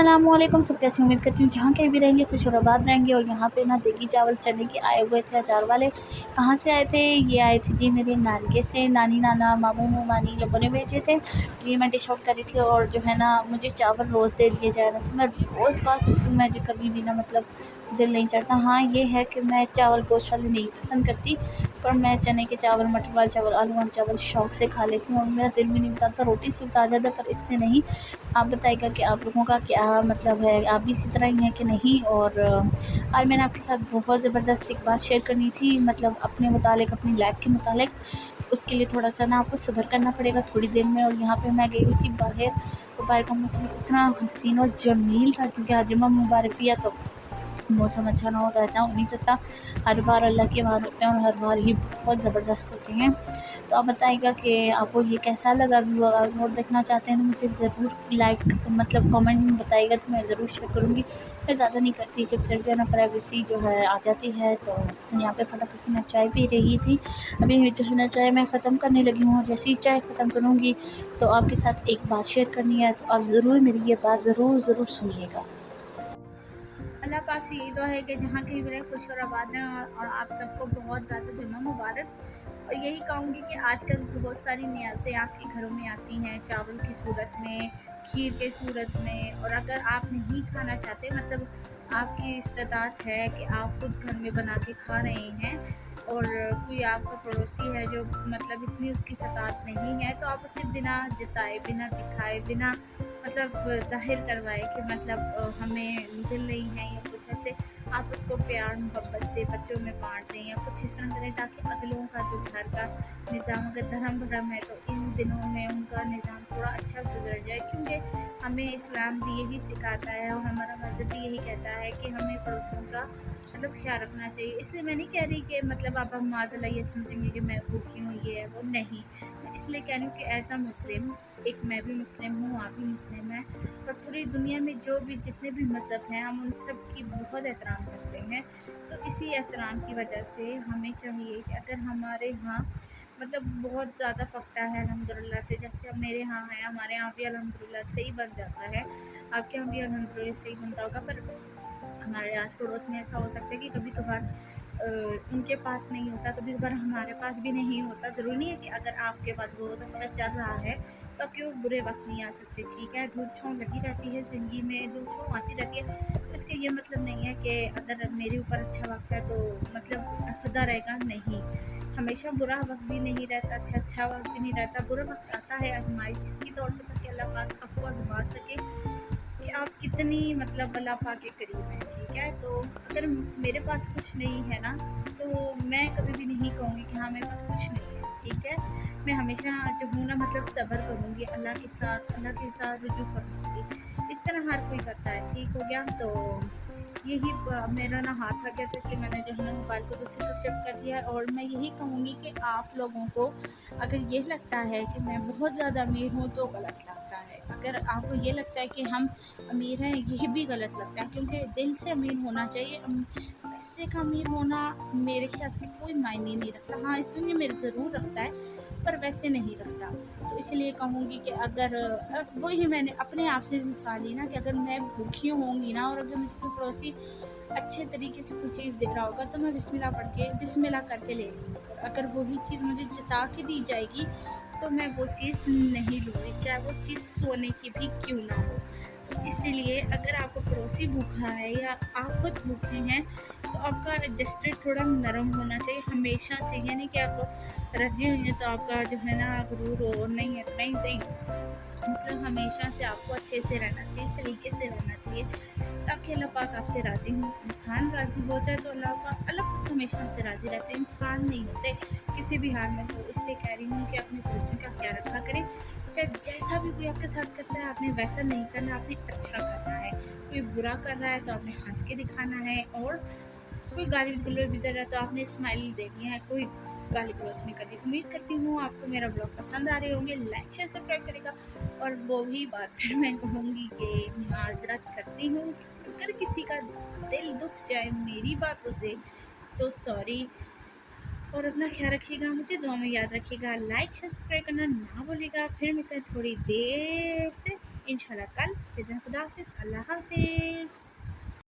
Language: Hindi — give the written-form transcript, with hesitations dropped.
अस्सलामुअलैकुम। सब कैसे उम्मीद करती हूँ जहाँ कहीं भी रहेंगे खुश और आबाद रहेंगे। और यहाँ पे ना देगी चावल चने के आए हुए थे अचार वाले। कहाँ से आए थे? ये आए थे जी मेरे नानके से। नानी नाना मामू मामी लोगों ने भेजे थे। ये मैं डिश आउट करी थी और जो है ना मुझे चावल रोज़ दे दिए जा रहे थे। मैं रोज़ खा सकती हूँ, मुझे कभी भी ना मतलब दिल नहीं चढ़ता। हाँ ये है कि मैं चावल गोश्त वाले नहीं पसंद करती, पर मैं चने के चावल, मटर वाले चावल, आलू वाले चावल शौक़ से खा लेती हूँ और मेरा दिल भी नहीं बताता। रोटी सूखता आ जाता है पर इससे नहीं। आप बताइएगा कि आप लोगों का क्या मतलब है? आप भी इसी तरह ही हैं कि नहीं? और आज मैंने आपके साथ बहुत ज़बरदस्त एक बात शेयर करनी थी, मतलब अपने मुतालिक, अपनी लाइफ़ के मुतालिक। उसके लिए थोड़ा-सा ना आपको सब्र करना पड़ेगा थोड़ी देर में। और यहाँ पे मैं गई हुई थी बाहर, तो बाहर का मौसम इतना हसीन और जमील था क्योंकि आज जुम्मा मुबारक भी है, तो मौसम अच्छा ना हो तो ऐसा हो नहीं सकता। हर बार अल्लाह के वार होते हैं और हर बार ही बहुत ज़बरदस्त होते हैं। तो आप बताइएगा कि आपको ये कैसा लगा व्यू? अगर और देखना चाहते हैं तो मुझे ज़रूर लाइक मतलब कमेंट में बताइएगा, तो मैं ज़रूर शेयर करूँगी। मैं ज़्यादा नहीं करती कि फिर जो है ना प्राइवेसी जो है आ जाती है। तो यहाँ पे फटाफट से मैं चाय पी रही थी। अभी जो है ना चाय मैं ख़त्म करने लगी हूँ और जैसे ही चाय ख़त्म करूँगी तो आपके साथ एक बात शेयर करनी है, तो आप ज़रूर मेरी ये बात ज़रूर सुनिएगा। अल्लाह पाक से यही दुआ है कि जहाँ कहीं भी रहें खुश और आबाद रहें। और आप सबको बहुत ज़्यादा जुम्मा मुबारक। और यही कहूँगी कि आजकल बहुत सारी नियाज़ें आपके घरों में आती हैं, चावल की सूरत में, खीर के सूरत में। और अगर आप नहीं खाना चाहते, मतलब आपकी इस्तेताअत है कि आप खुद घर में बना के खा रहे हैं और कोई आपका पड़ोसी है जो मतलब इतनी उसकी इस्तेताअत नहीं है, तो आप उसे बिना जताए, बिना दिखाए, बिना मतलब ज़ाहिर करवाए कि मतलब हमें दिल नहीं है या कुछ ऐसे, आप उसको प्यार मोहब्बत से बच्चों में बाँट दें या कुछ इस तरह करें ताकि अगलों का जो घर का निज़ाम अगर धर्म भरम है तो इन दिनों में उनका निज़ाम थोड़ा अच्छा गुजर जाए। क्योंकि हमें इस्लाम भी यही सिखाता है और हमारा मज़हब भी यही कहता है कि हमें पड़ोसियों का मतलब ख्याल रखना चाहिए। इसलिए मैं नहीं कह रही कि मतलब आप हम माज़अल्लाह ये समझेंगे कि मैं भूखी हूँ, ये है वो, नहीं। मैं इसलिए कह रही हूँ कि एज़ अ मुस्लिम, एक मैं भी मुस्लिम हूँ, आप भी मुस्लिम हैं, और पूरी दुनिया में जो भी जितने भी मज़हब हैं हम उन सब की बहुत एहतराम करते हैं। तो इसी एहतराम की वजह से हमें चाहिए कि अगर हमारे यहाँ मतलब बहुत ज़्यादा पकता है अल्हम्दुलिल्लाह से, जैसे अब मेरे यहाँ है, हमारे यहाँ भी अल्हम्दुलिल्लाह से ही बन जाता है, आपके यहाँ भी अल्हम्दुलिल्लाह से ही बनता होगा। पर हमारे आस पड़ोस में ऐसा हो सकता है कि कभी कभार उनके पास नहीं होता, कभी कभार हमारे पास भी नहीं होता। ज़रूरी नहीं है कि अगर आपके पास बहुत अच्छा चल रहा है तो आपके वो बुरे वक्त नहीं आ सकते। ठीक है, धूप छाँव लगी रहती है ज़िंदगी में, धूप छाँव आती रहती है, तो इसका ये मतलब नहीं है कि अगर मेरे ऊपर अच्छा वक्त है तो मतलब सदा रहेगा, नहीं। हमेशा बुरा वक्त भी नहीं रहता, अच्छा वक्त भी नहीं रहता। बुरा वक्त आता है आजमाइश के तौर पे ताकि अल्लाह पाक आपको आजमा सके कि आप कितनी मतलब अल्लाह पाक के करीब हैं। ठीक है, तो अगर मेरे पास कुछ नहीं है ना, तो मैं कभी भी नहीं कहूँगी कि हाँ मेरे पास कुछ नहीं है। ठीक है, मैं हमेशा जो हूँ ना मतलब सब्र करूँगी, अल्लाह के साथ रुजू फरमाऊँगी। इस तरह हर कोई करता है। ठीक हो गया, तो यही मेरा ना हाथ आ गया था, इसलिए मैंने जो है ना मोबाइल को दूसरी तरफ शिफ्ट कर दिया है। और मैं यही कहूँगी कि आप लोगों को अगर ये लगता है कि मैं बहुत ज़्यादा अमीर हूँ तो गलत लगता है। अगर आपको ये लगता है कि हम अमीर हैं, ये भी गलत लगता है, क्योंकि दिल से अमीर होना चाहिए। पैसे का अमीर होना मेरे ख्याल से कोई मायने नहीं रखता। हाँ, इस दुनिया में ज़रूर रखता है पर वैसे नहीं रखता। तो इसलिए कहूँगी कि अगर वही मैंने अपने आप से मिसाल ली ना कि अगर मैं भूखी होंगी ना और अगर मुझे कोई पड़ोसी अच्छे तरीके से कोई चीज़ दे रहा होगा तो मैं बिस्मिल्लाह पढ़ के, बिस्मिल्लाह करके ले लूँगी। और अगर वही चीज़ मुझे जता के दी जाएगी तो मैं वो चीज़ नहीं लूँगी, चाहे वो चीज़ सोने की भी क्यों ना हो। तो इसीलिए अगर आपका पड़ोसी भूखा है या आप खुद भूखे हैं तो आपका एडजस्टेड थोड़ा नरम होना चाहिए हमेशा से। यानी कि आप रजी हुई हैं तो आपका जो है ना गुरूर हो, नहीं है तो नहीं नहीं। मतलब हमेशा से आपको अच्छे से रहना चाहिए, सलीके से रहना चाहिए ताकि अल्लाह पाक आपसे राज़ी हो। इंसान राज़ी हो जाए तो अल्लाह पाक हमेशा हमसे राज़ी रहते हैं, इंसान नहीं होते किसी भी हाल में। तो इसलिए कह रही हूँ कि अपने पड़ोसियों का ख्याल रखा करें। चाहे जैसा भी कोई आपके साथ करता है आपने वैसा नहीं करना, आपने अच्छा करना है। कोई बुरा कर रहा है तो आपने हँस के दिखाना है, और कोई गाली गलौज भी कर रहा है तो आपने स्माइल देनी है, कोई गाली गलौज नहीं करनी। उम्मीद करती हूँ आपको मेरा ब्लॉग पसंद आ रहे होंगे। लाइक शेयर सब्सक्राइब करेगा। और वो भी बात फिर मैं कहूँगी कि माज़रत करती हूँ कि अगर किसी का दिल दुख जाए मेरी बातों से तो सॉरी। और अपना ख्याल रखिएगा, मुझे दुआ में याद रखिएगा, लाइक सब्सक्राइब करना ना भूलिएगा। फिर मिलते हैं थोड़ी देर से। इंशाल्लाह कल। खुदा हाफिज़, अल्लाह हाफिज़।